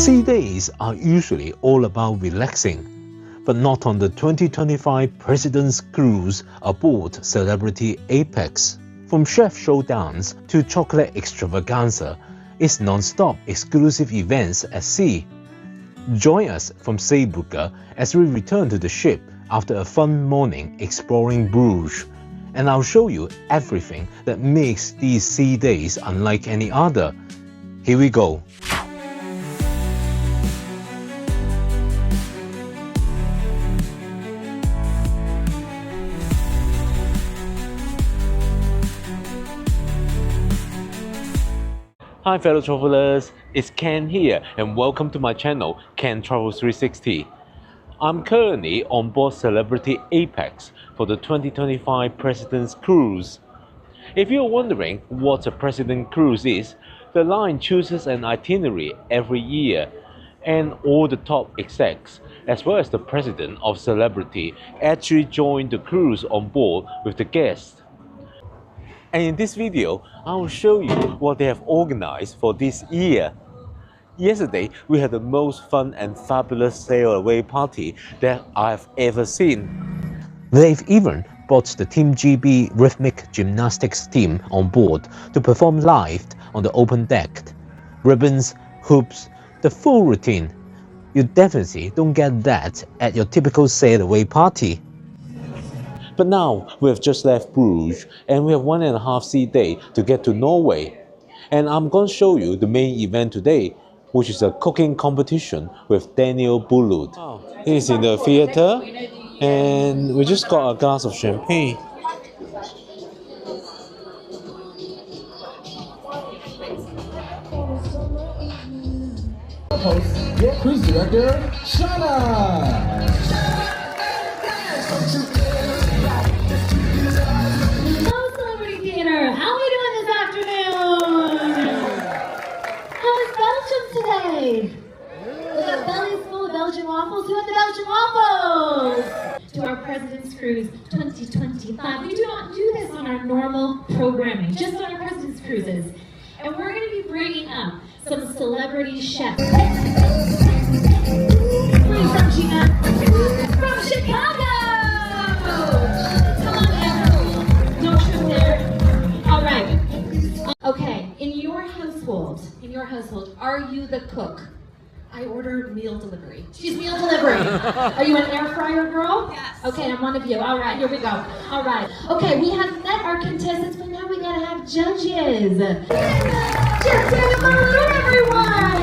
Sea days are usually all about relaxing, but not on the 2025 President's Cruise aboard Celebrity Apex. From chef showdowns to chocolate extravaganza, it's non-stop exclusive events at sea. Join us from Zeebrugge as we return to the ship after a fun morning exploring Bruges, and I'll show you everything that makes these sea days unlike any other. Here we go. Hi fellow travelers, it's Ken here and welcome to my channel, Ken Travels 360. I'm currently on board Celebrity Apex for the 2025 President's Cruise. If you're wondering what a President Cruise is, the line chooses an itinerary every year, and all the top execs, as well as the President of Celebrity, actually join the cruise on board with the guests. And in this video, I will show you what they have organized for this year. Yesterday, we had the most fun and fabulous sail away party that I've ever seen. They've even brought the Team GB Rhythmic Gymnastics team on board to perform live on the open deck. Ribbons, hoops, the full routine. You definitely don't get that at your typical sail away party. But now we have just left Bruges and we have 1.5 sea day to get to Norway. And I'm going to show you the main event today, which is a cooking competition with Daniel Boulud. He's in the theater and we just got a glass of champagne. Host, cruise director, Showdown. How are we doing this afternoon? How is Belgium today? We got bellies full of Belgian waffles. Who had the Belgian waffles? To our President's Cruise 2025. We do not do this on our normal programming, just on our President's Cruises. And we're going to be bringing up some celebrity chefs. Please, from Gina. From Chicago! Okay, in your household, are you the cook? I ordered meal delivery. She's meal delivery. Are you an air fryer girl? Yes. Okay, I'm one of you. All right, here we go. All right. Okay, we have met our contestants, but now we gotta have judges. Chef Daniel Boulud, everyone!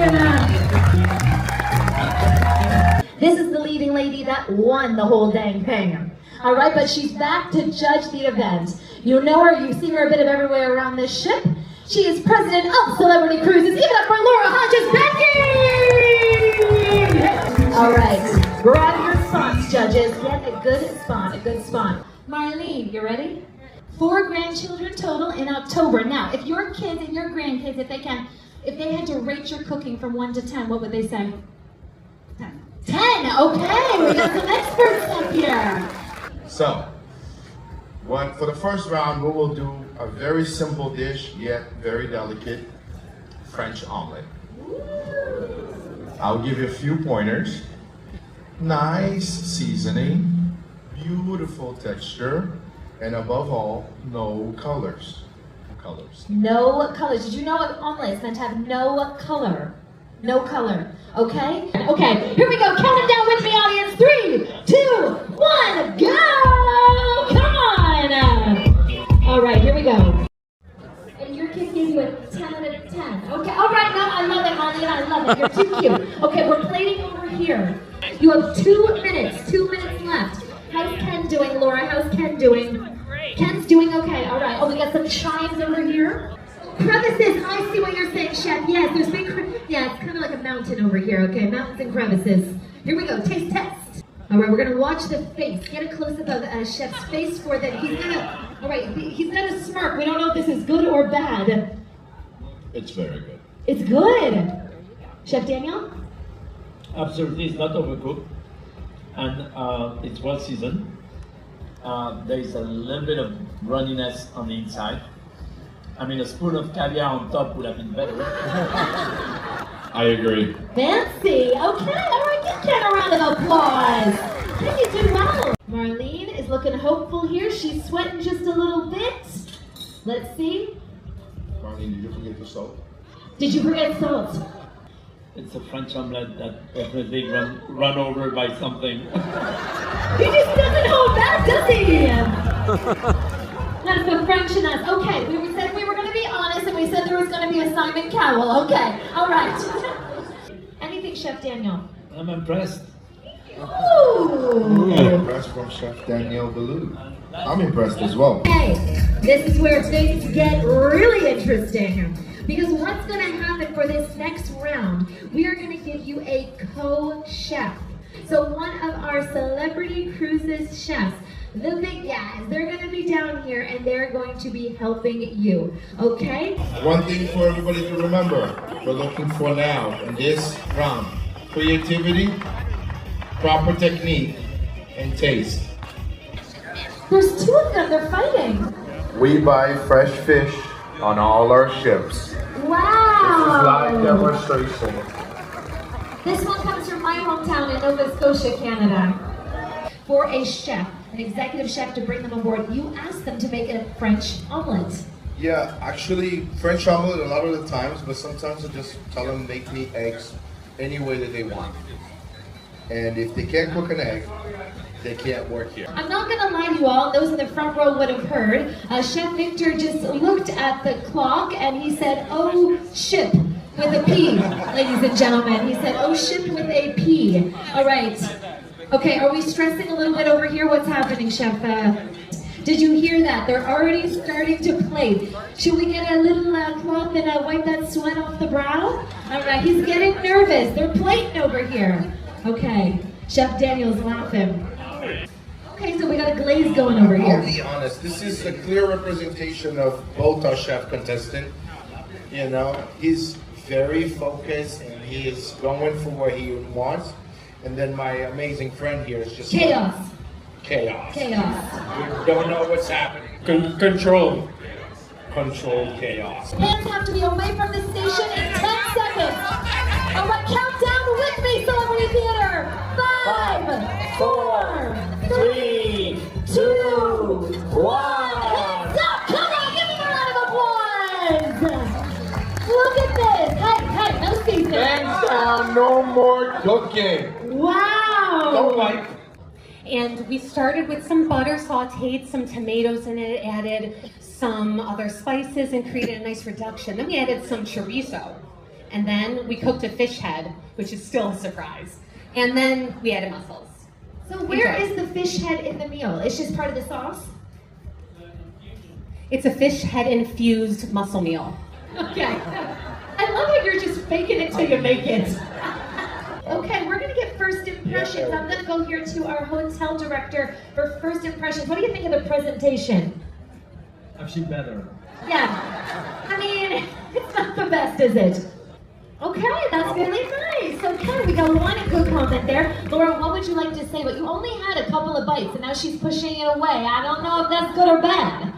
This is the leading lady that won the whole dang thing. All right, but she's back to judge the event. You know her, you've seen her a bit of everywhere around this ship. She is president of Celebrity Cruises. Give it up for Laura Hodges-Becky! All right, grab your spots, judges. Get a good spot, Marlene, you ready? 4 grandchildren total in October. Now, if your kids and your grandkids, if they had to rate your cooking from 1 to 10, what would they say? 10. 10, okay, we got some experts up here. So, for the first round, we will do a very simple dish, yet very delicate, French omelet. I'll give you a few pointers. Nice seasoning, beautiful texture, and above all, no colors. No colors. Did you know what omelet is meant to have no color? No color. Okay? Okay, here we go. Count it down with me, audience. 3, 2, 1, go! Come on! All right, here we go. And your kid gave you a 10 out of 10. Okay, all right, no, I love it, Marlene, I love it. You're too cute. Okay, we're plating over here. You have 2 minutes, 2 minutes left. How's Ken doing, Laura? How's Ken doing? Great. Ken's doing okay, all right. Oh, we got some chimes over here. Crevices, I see what you're saying, Chef. Yes, there's big, yeah, it's kind of like a mountain over here, okay? Mountains and crevices. Here we go, taste test. All right, we're gonna watch the face. Get a close-up of Chef's face for that. He's gonna, all right, he's gonna smirk. We don't know if this is good or bad. It's very good. It's good. Chef Daniel? Absolutely, it's not overcooked, and it's well seasoned. There is a little bit of runniness on the inside. I mean, a spoon of caviar on top would have been better. I agree. Fancy. Okay, all right, give Ken a round of applause. Ken, you did well. Marlene is looking hopeful here. She's sweating just a little bit. Let's see. Marlene, did you forget the salt? Did you forget salt? It's a French omelette that definitely run over by something. He just doesn't hold back, does he? That's the French in us. Okay, we said we were going to be honest, and we said there was going to be a Simon Cowell. Okay, all right. Anything, Chef Daniel? I'm impressed. Ooh. I'm impressed from Chef Daniel Boulud. I'm impressed as well. Okay, this is where things get really interesting. Because what's going to happen for this next round, we are going to give you a co-chef. So one of our Celebrity Cruises chefs, the big guys, they're going to be down here and they're going to be helping you, okay? One thing for everybody to remember, we're looking for now in this round, creativity, proper technique, and taste. There's two of them, they're fighting. We buy fresh fish on all our ships. Wow! This is live demonstration. This one comes from my hometown in Nova Scotia, Canada. For a chef, an executive chef to bring them aboard, you ask them to make a French omelet. Yeah, actually, French omelet a lot of the times, but sometimes I just tell them make me eggs any way that they want. And if they can't cook an egg, they can't work here. I'm not gonna lie to you all, those in the front row would have heard. Chef Victor just looked at the clock and he said, oh, ship with a P, ladies and gentlemen. He said, oh, ship with a P. All right. Okay, are we stressing a little bit over here? What's happening, Chef? Did you hear that? They're already starting to plate. Should we get a little cloth and wipe that sweat off the brow? All right, he's getting nervous. They're plating over here. Okay, Chef Daniel's laughing. Okay, so we got a glaze going over here. I'll be honest, this is a clear representation of both our chef contestant. You know, he's very focused and he is going for what he wants. And then my amazing friend here is just Chaos. Chaos. Chaos. We don't know what's happening. Control. Controlled chaos. Hands have to be away from the station in 10 seconds. All right, count down with me, Celebrity Theater. 5, 4, 3, 2, 1. Hands up! Come on, give me a round of applause. Look at this. Hey, no season. Hands down, no more cooking. Wow. Don't wipe. And we started with some butter, sauteed some tomatoes in it, added some other spices and created a nice reduction. Then we added some chorizo. And then we cooked a fish head, which is still a surprise. And then we added mussels. So where is the fish head in the meal? It's just part of the sauce? It's a fish head infused mussel meal. Okay. I love how you're just faking it till you make it. Okay, we're gonna get first impressions. I'm gonna go here to our hotel director for first impressions. What do you think of the presentation? I've seen better. Yeah. I mean, it's not the best, is it? Okay, that's really nice. Okay, we got one good comment there. Laura, what would you like to say? But you only had a couple of bites and now she's pushing it away. I don't know if that's good or bad.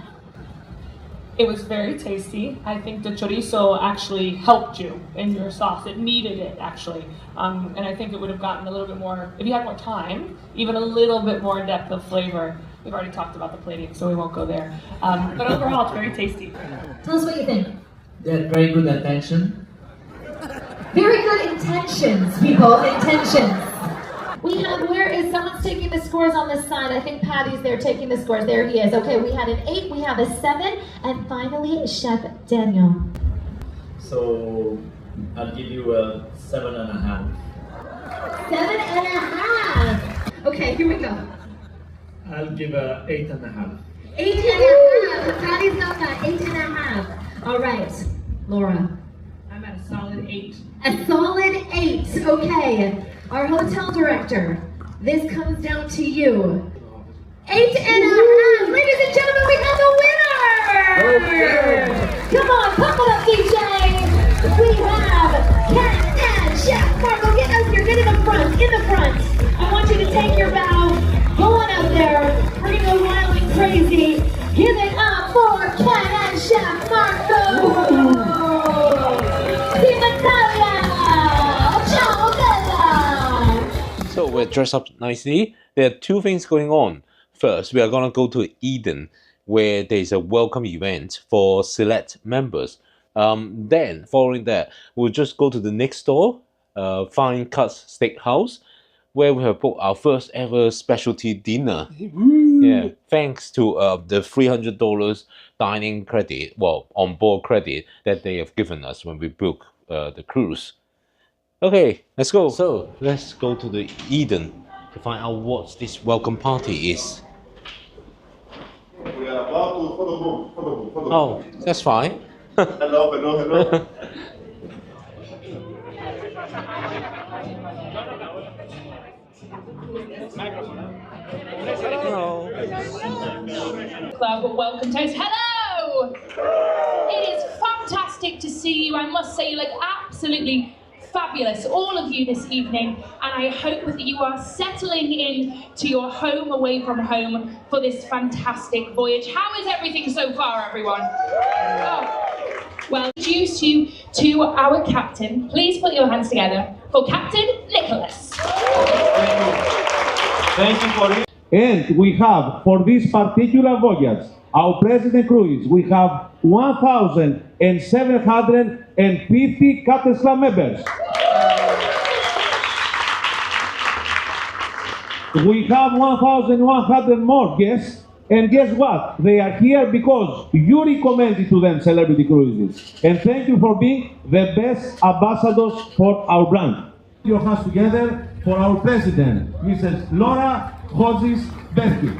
It was very tasty. I think the chorizo actually helped you in your sauce. It needed it, actually. And I think it would have gotten a little bit more, if you had more time, even a little bit more depth of flavor. We've already talked about the plating, so we won't go there. But overall, it's very tasty. Tell us what you think. They had very good attention. Very good intentions, people. Intentions. We have, where is, someone's taking the scores on this side. I think Patty's there taking the scores. There he is. Okay, we had an 8, we have a 7, and finally, Chef Daniel. So I'll give you a 7.5. 7.5. Okay, here we go. I'll give a 8.5. 8.5. Patty's not that. 8.5. All right, Laura. I'm at a solid 8. A solid 8. Okay. Our hotel director, this comes down to you. 8.5. Ladies and gentlemen, we got the winner! Okay. Come on, pump it up, DJ! We have Ken and Chef Marco. Get out here, get in the front, I want you to take your bow, go on out there, we're gonna go wild and crazy. Give it up for Ken and Chef Marco! Team Italia! we're dressed up nicely. There are two things going on. First, we are gonna go to Eden, where there's a welcome event for select members. Then, following that, we'll just go to the next door, Fine Cut Steakhouse, where we have booked our first ever specialty dinner. Yeah, thanks to the $300 dining credit, well, on board credit that they have given us when we book the cruise. Okay, let's go. So let's go to the Eden to find out what this welcome party is. We are about to photo booth. Oh, that's fine. Hello. Hello. Club welcome toast. Hello! It is fantastic to see you. I must say you look absolutely fabulous, all of you this evening, and I hope that you are settling in to your home away from home for this fantastic voyage. How is everything so far, everyone? Oh. Well, introduce you to our captain. Please put your hands together for Captain Nicholas. Thank you for it. And we have, for this particular voyage, our President Cruise, we have 1,750 Captain's Club members. We have 1,100 more guests, and guess what? They are here because you recommended to them Celebrity Cruises. And thank you for being the best ambassadors for our brand. Your hands together for our President, Mrs. Laura Hodges Berkey.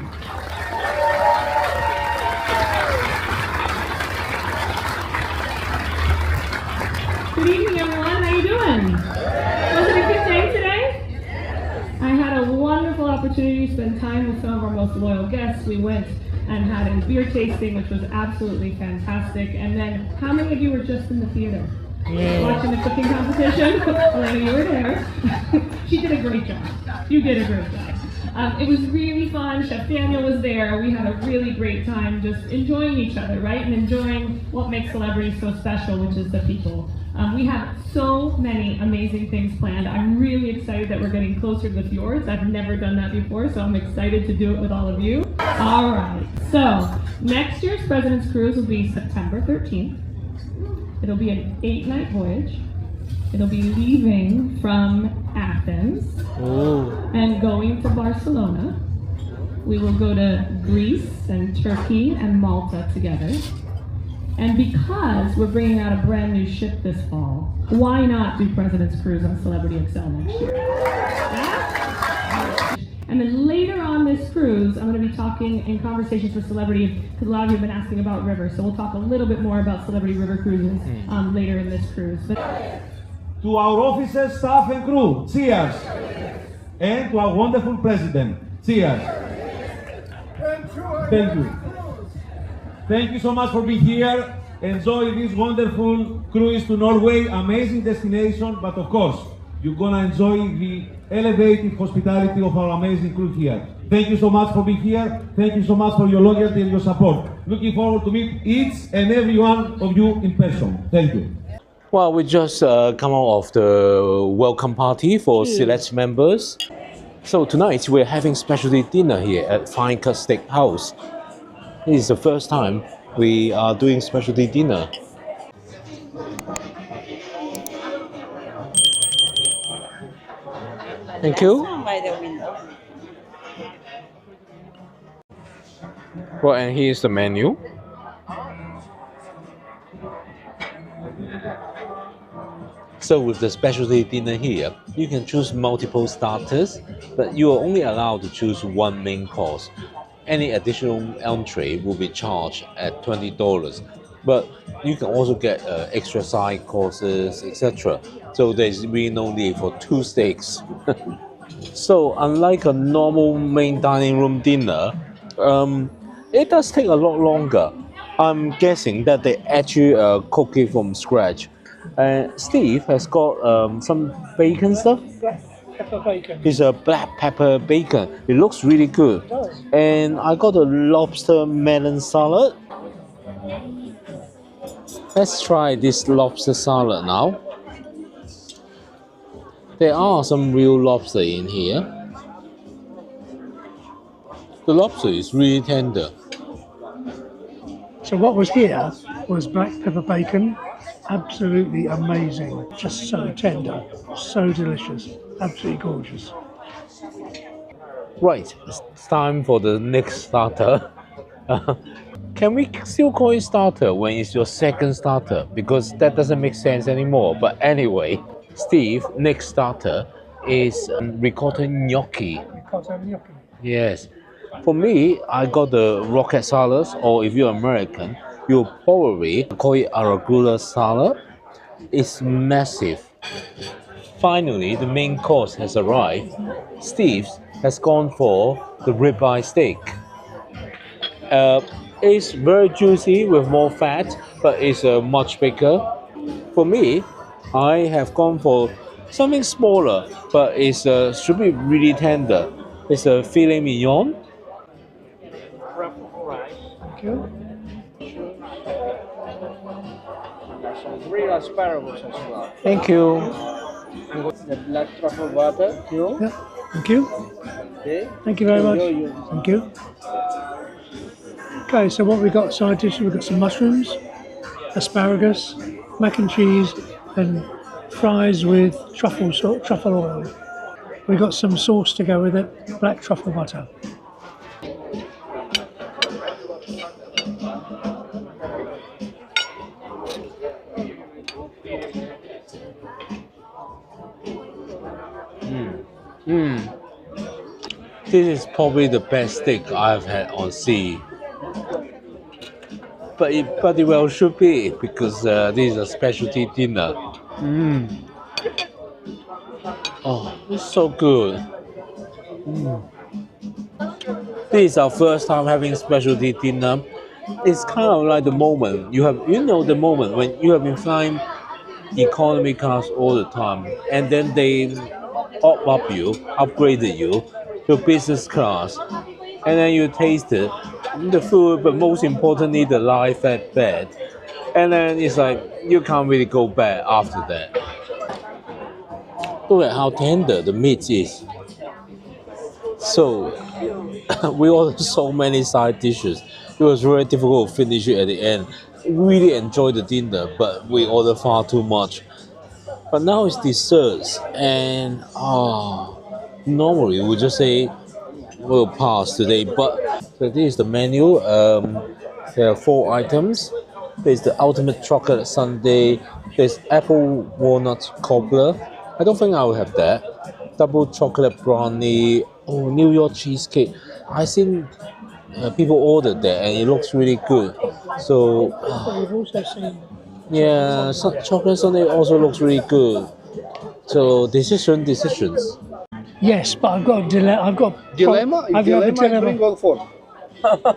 Good evening, everyone. How you doing? Was it a good day today? I had a wonderful opportunity to spend time with some of our most loyal guests. We went and had a beer tasting, which was absolutely fantastic. And then, how many of you were just in the theater? Watching the cooking competition? Elena, you were there. She did a great job. You did a great job. It was really fun. Chef Daniel was there. We had a really great time just enjoying each other, right? And enjoying what makes celebrities so special, which is the people. We have so many amazing things planned. I'm really excited that we're getting closer to the fjords. I've never done that before, so I'm excited to do it with all of you. All right, so next year's President's Cruise will be September 13th. It'll be an 8-night voyage. It'll be leaving from Athens and going to Barcelona. We will go to Greece and Turkey and Malta together. And because we're bringing out a brand new ship this fall, why not do President's Cruise on Celebrity XL next year? Yeah? And then later on this cruise, I'm going to be talking in conversations with celebrities, because a lot of you have been asking about rivers, so we'll talk a little bit more about celebrity river cruises later in this cruise. But To our officers, staff, and crew, cheers! And to our wonderful President, cheers! Thank you. Thank you so much for being here. Enjoy this wonderful cruise to Norway, amazing destination, but of course, you're gonna enjoy the elevated hospitality of our amazing crew here. Thank you so much for being here. Thank you so much for your loyalty and your support. Looking forward to meet each and every one of you in person. Thank you. Well, we just come out of the welcome party for select members. So tonight we're having specialty dinner here at Fine Cut Steakhouse. This is the first time we are doing specialty dinner. Thank you. Well, and here's the menu. So with the specialty dinner here, you can choose multiple starters, but you are only allowed to choose one main course. Any additional entree will be charged at $20, but you can also get extra side courses, etc. So there's really no need for 2 steaks. So unlike a normal main dining room dinner, it does take a lot longer. I'm guessing that they actually cook it from scratch. Steve has got some bacon stuff. Pepper bacon. It's a black pepper bacon. It looks really good. It does. And I got a lobster melon salad. Let's try this lobster salad now. There are some real lobster in here. The lobster is really tender. So what was here was black pepper bacon, absolutely amazing, just so tender, so delicious, absolutely gorgeous. Right, it's time for the next starter. Can we still call it starter when it's your second starter? Because that doesn't make sense anymore. But anyway, Steve, next starter is ricotta gnocchi. Ricotta gnocchi. Yes. For me, I got the rocket salad, or if you're American, you'll probably call it arugula salad. It's massive. Finally, the main course has arrived. Steve has gone for the ribeye steak. It's very juicy with more fat, but it's much bigger. For me, I have gone for something smaller, but it should be really tender. It's a filet mignon. Thank you. Some real asparagus as well. Thank you. And the black truffle butter, too. Yeah. Thank you. Okay. Thank you very much. Enjoy your- Thank you. Okay, so what we got side dishes, we've got some mushrooms, asparagus, mac and cheese, and fries with truffle oil. We got some sauce to go with it, black truffle butter. This is probably the best steak I've had on sea. But it pretty well should be, because this is a specialty dinner. Oh, it's so good. This is our first time having specialty dinner. It's kind of like the moment the moment when you have been flying economy class all the time, and then they upgraded you to business class, and then you tasted the food, but most importantly the live fat bed, and then it's like you can't really go back after that. Look at how tender the meat is. So we ordered so many side dishes. It was very difficult to finish it at the end. Really enjoyed the dinner, but we ordered far too much. But now it's desserts, and normally we just say we'll pass today. But so this is the menu. There are 4 items. There's the ultimate chocolate sundae. There's apple walnut cobbler. I don't think I will have that. Double chocolate brownie. Oh, New York cheesecake. I seen people ordered that, and it looks really good. So We've also seen yeah, chocolate sundae also looks really good. So decisions. yes, but I've got a dilemma. Dilemma? I've got a I bring all 4.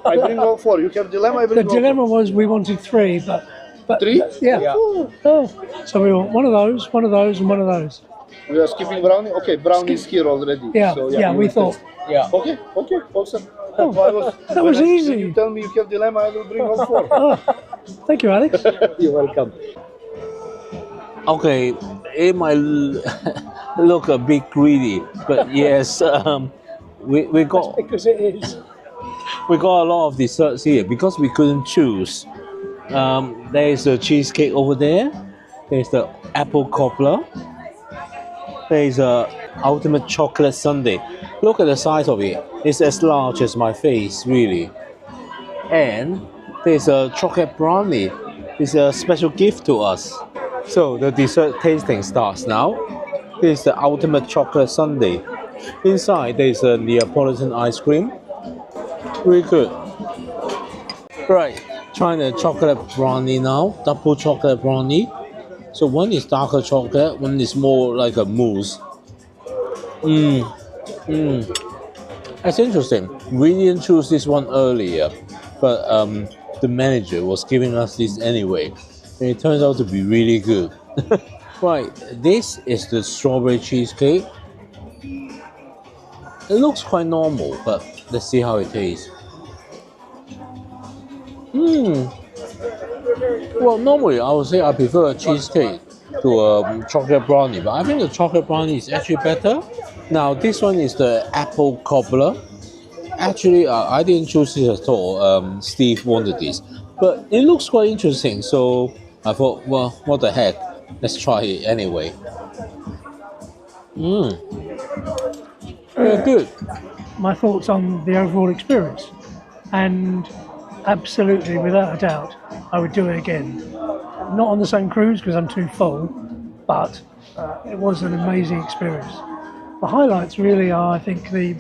I bring all 4. You have dilemma, I bring The all dilemma was we wanted 3, but 3? yeah. Yeah. Oh, so we want one of those, and one of those. We are skipping brownie? Okay, brownie is here already. Yeah, So, yeah, we will thought. taste. Yeah. Okay, awesome. Oh, that was easy. You tell me you have dilemma, I will bring all 4. Oh, thank you, Alex. You're welcome. Okay, it might look a bit greedy, but yes, we got Because it is. we got a lot of desserts here because we couldn't choose. There's a cheesecake over there. There's the apple cobbler. There's a ultimate chocolate sundae. Look at the size of it. It's as large as my face, really. And there's a chocolate brownie. It's a special gift to us. So the dessert tasting starts now. This is the ultimate chocolate sundae. Inside there's a Neapolitan ice cream. Really good. Right, trying the chocolate brownie now. Double chocolate brownie. So one is darker chocolate, one is more like a mousse. That's interesting. We didn't choose this one earlier, but the manager was giving us this anyway, and it turns out to be really good. Right, this is the strawberry cheesecake. It looks quite normal, but let's see how it tastes. Well, normally I would say I prefer a cheesecake to a chocolate brownie, but I think the chocolate brownie is actually better. Now this one is the apple cobbler. Actually, I didn't choose it at all. Steve wanted this, but it looks quite interesting. So I thought, well, what the heck? Let's try it anyway. Very good. My thoughts on the overall experience, and absolutely, without a doubt, I would do it again. Not on the same cruise because I'm too full, but it was an amazing experience. The highlights really are, I think, the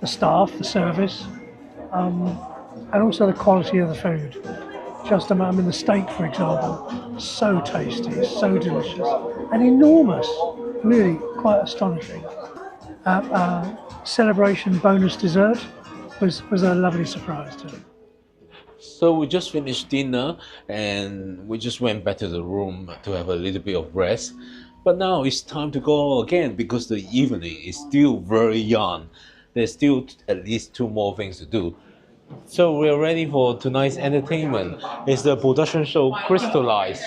staff, the service, and also the quality of the food. Just I mean, the steak, for example, so tasty, so delicious, and enormous. Really, quite astonishing. Celebration bonus dessert was a lovely surprise too. So we just finished dinner and we just went back to the room to have a little bit of rest. But now it's time to go again because the evening is still very young. There's still at least 2 more things to do. So we're ready for tonight's entertainment. It's the production show Crystallize.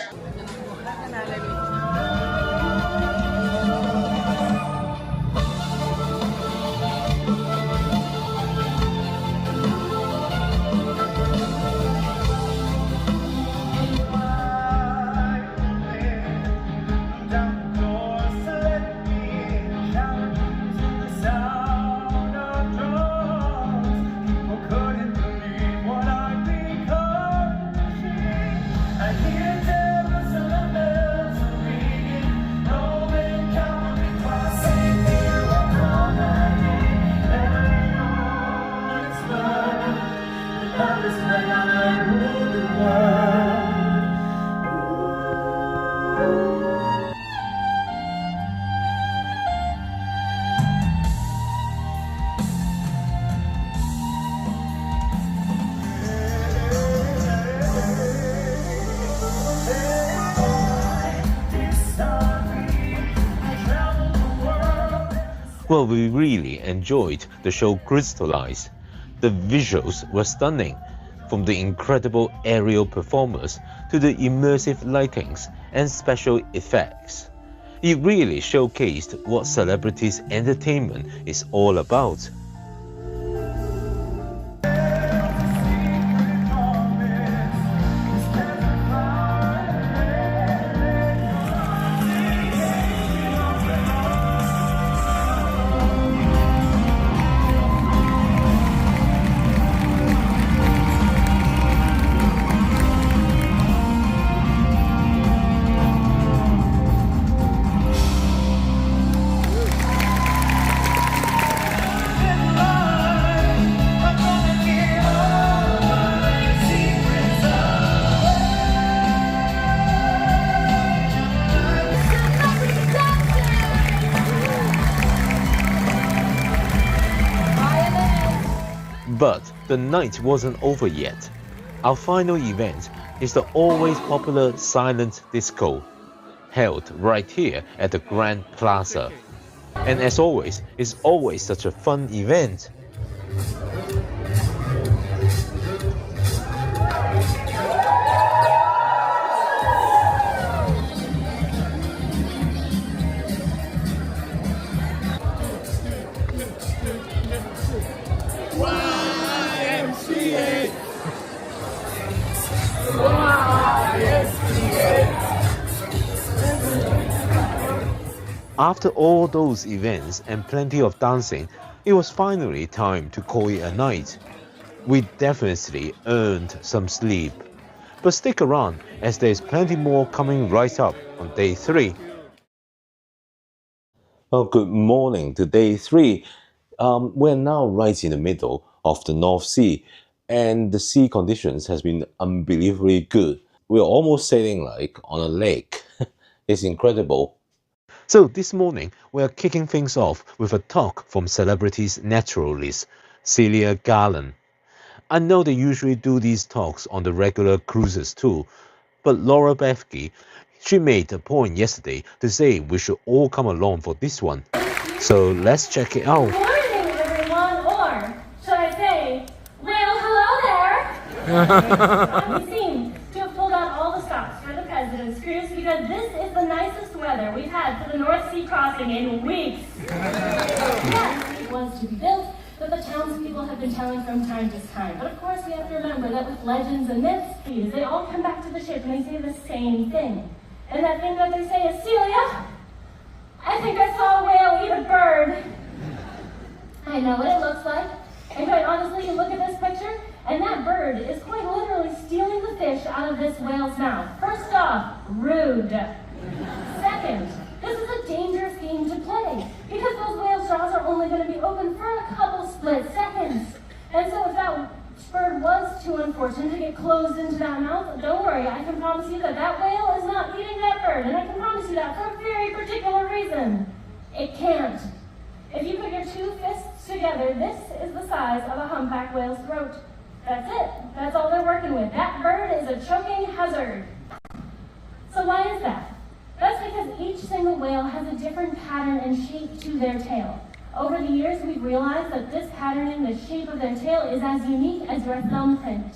Well, we really enjoyed the show Crystallize. The visuals were stunning, from the incredible aerial performers to the immersive lightings and special effects. It really showcased what celebrities' entertainment is all about. But the night wasn't over yet. Our final event is the always popular silent disco, held right here at the Grand Plaza. And as always, it's always such a fun event. After all those events and plenty of dancing, it was finally time to call it a night. We definitely earned some sleep. But stick around as there's plenty more coming right up on day 3. Well, good morning to day 3. We're now right in the middle of the North Sea and the sea conditions has been unbelievably good. We're almost sailing like on a lake. It's incredible. So this morning, we're kicking things off with a talk from celebrities Naturalist, Celia, Garland. I know they usually do these talks on the regular cruises too, but Laura Bethke, she made a point yesterday to say we should all come along for this one. So let's check it out. Good morning, everyone, or should I say, well, hello there. I'm seen to have pulled out all the stops for the President's Cruise because this is the nicest weather we've had for the North Sea crossing in weeks. Yes, it was to be built, but the townspeople have have been telling from time to time. But of course, we have to remember that with legends and myths, these, they all come back to the ship and they say the same thing. And that thing that they say is, Celia, I think I saw a whale eat a bird. I know what it looks like. And quite honestly, you look at this picture, and that bird is quite literally stealing the fish out of this whale's mouth. First off, rude. Second, this is a dangerous game to play, because those whale jaws are only going to be open for a couple split seconds. And so if that bird was too unfortunate to get closed into that mouth, don't worry, I can promise you that that whale is not eating that bird, and I can promise you that for a very particular reason. It can't. If you put your two fists together, this is the size of a humpback whale's throat. That's it. That's all they're working with. That bird is a choking hazard. So why is that? That's because each single whale has a different pattern and shape to their tail. Over the years, we've realized that this pattern and the shape of their tail is as unique as your thumbprint,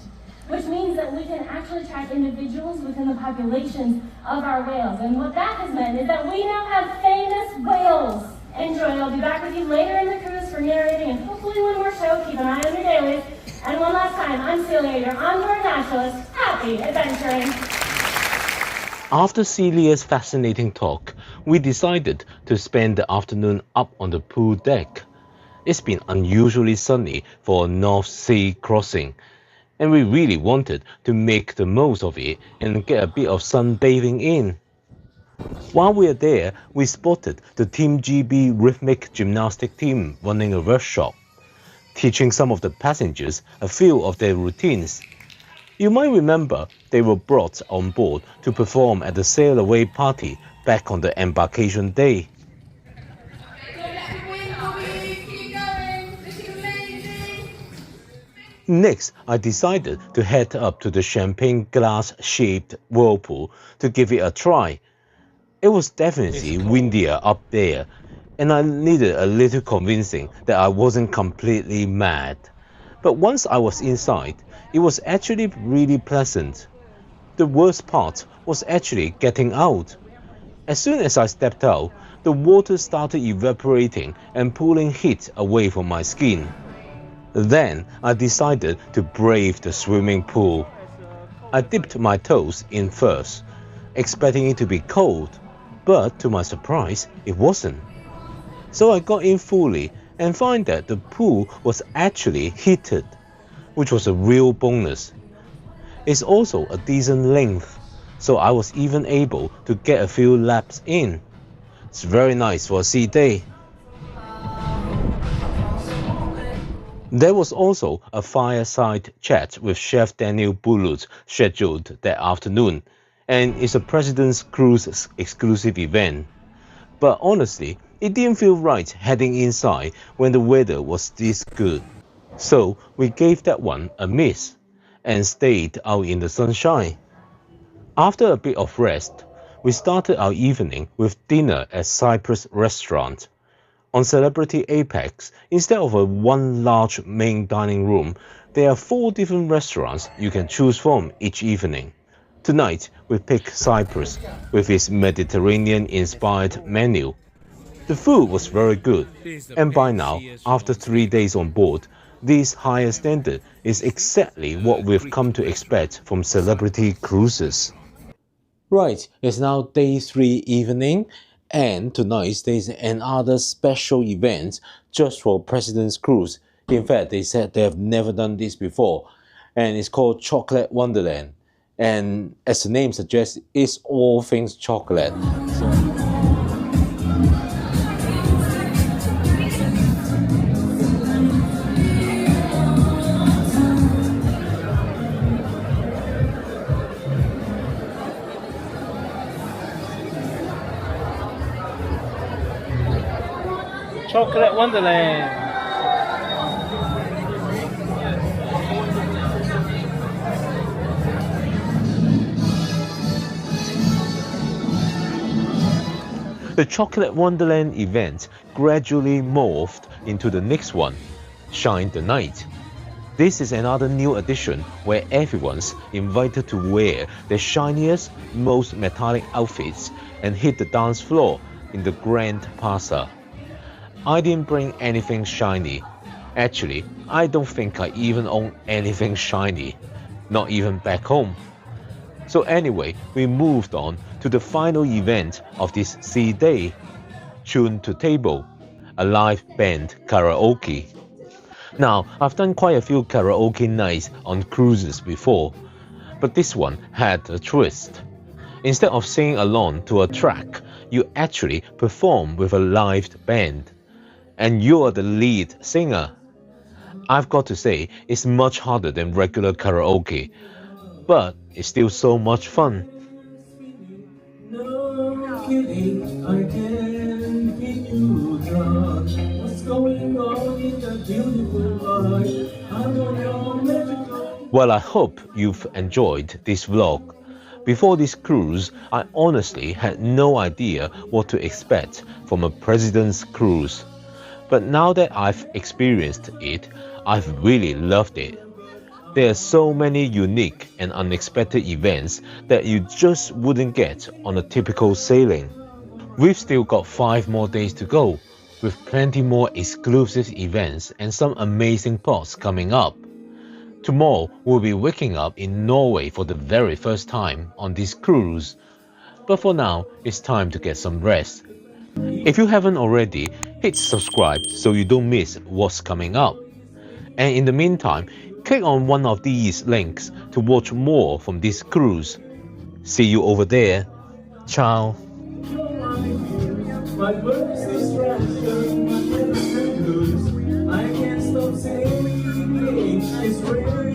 which means that we can actually track individuals within the populations of our whales. And what that has meant is that we now have famous whales. Enjoy. I'll be back with you later in the cruise for narrating and hopefully one more show. Keep an eye on your dailies. And one last time, I'm Celia, your onboard naturalist. Happy adventuring. After Celia's fascinating talk, we decided to spend the afternoon up on the pool deck. It's been unusually sunny for a North Sea crossing, and we really wanted to make the most of it and get a bit of sunbathing in. While we were there, we spotted the Team GB Rhythmic Gymnastics team running a workshop, teaching some of the passengers a few of their routines. You might remember they were brought on board to perform at the sail away party back on the embarkation day. Next, I decided to head up to the champagne glass-shaped whirlpool to give it a try. It was definitely windier up there, and I needed a little convincing that I wasn't completely mad. But once I was inside, it was actually really pleasant. The worst part was actually getting out. As soon as I stepped out, the water started evaporating and pulling heat away from my skin. Then I decided to brave the swimming pool. I dipped my toes in first, expecting it to be cold, but to my surprise, it wasn't. So I got in fully and find that the pool was actually heated, which was a real bonus. It's also a decent length, so I was even able to get a few laps in. It's very nice for a sea day. There was also a fireside chat with Chef Daniel Boulud scheduled that afternoon, and it's a President's Cruise exclusive event. But honestly, it didn't feel right heading inside when the weather was this good. So we gave that one a miss and stayed out in the sunshine. After a bit of rest, we started our evening with dinner at Cyprus restaurant. On Celebrity Apex, instead of a one large main dining room, there are 4 different restaurants you can choose from each evening. Tonight, we picked Cyprus with its Mediterranean-inspired menu. The food was very good, and by now, after 3 days on board, this higher standard is exactly what we've come to expect from celebrity cruises. Right, it's now day 3 evening, and tonight there's another special event just for President's Cruise. In fact, they said they have never done this before, and it's called Chocolate Wonderland. And as the name suggests, it's all things chocolate. Chocolate Wonderland. The Chocolate Wonderland event gradually morphed into the next one, Shine the Night. This is another new edition where everyone's invited to wear their shiniest, most metallic outfits and hit the dance floor in the Grand Plaza. I didn't bring anything shiny, Actually, I don't think I even own anything shiny, not even back home. So anyway, we moved on to the final event of this sea day, Tune to Table, a live band karaoke. Now, I've done quite a few karaoke nights on cruises before, but this one had a twist. Instead of singing along to a track, you actually perform with a live band, and you're the lead singer. I've got to say, it's much harder than regular karaoke, but it's still so much fun. No kidding, I can keep you drunk. What's going on in that beautiful life? I'm on your magical. Well, I hope you've enjoyed this vlog. Before this cruise, I honestly had no idea what to expect from a president's cruise. But now that I've experienced it, I've really loved it. There are so many unique and unexpected events that you just wouldn't get on a typical sailing. We've still got 5 more days to go, with plenty more exclusive events and some amazing posts coming up. Tomorrow we'll be waking up in Norway for the very first time on this cruise. But for now, it's time to get some rest. If you haven't already, hit subscribe so you don't miss what's coming up. And in the meantime, click on one of these links to watch more from this cruise. See you over there. Ciao. My words distraction, my blues. I can't stop saying it's real.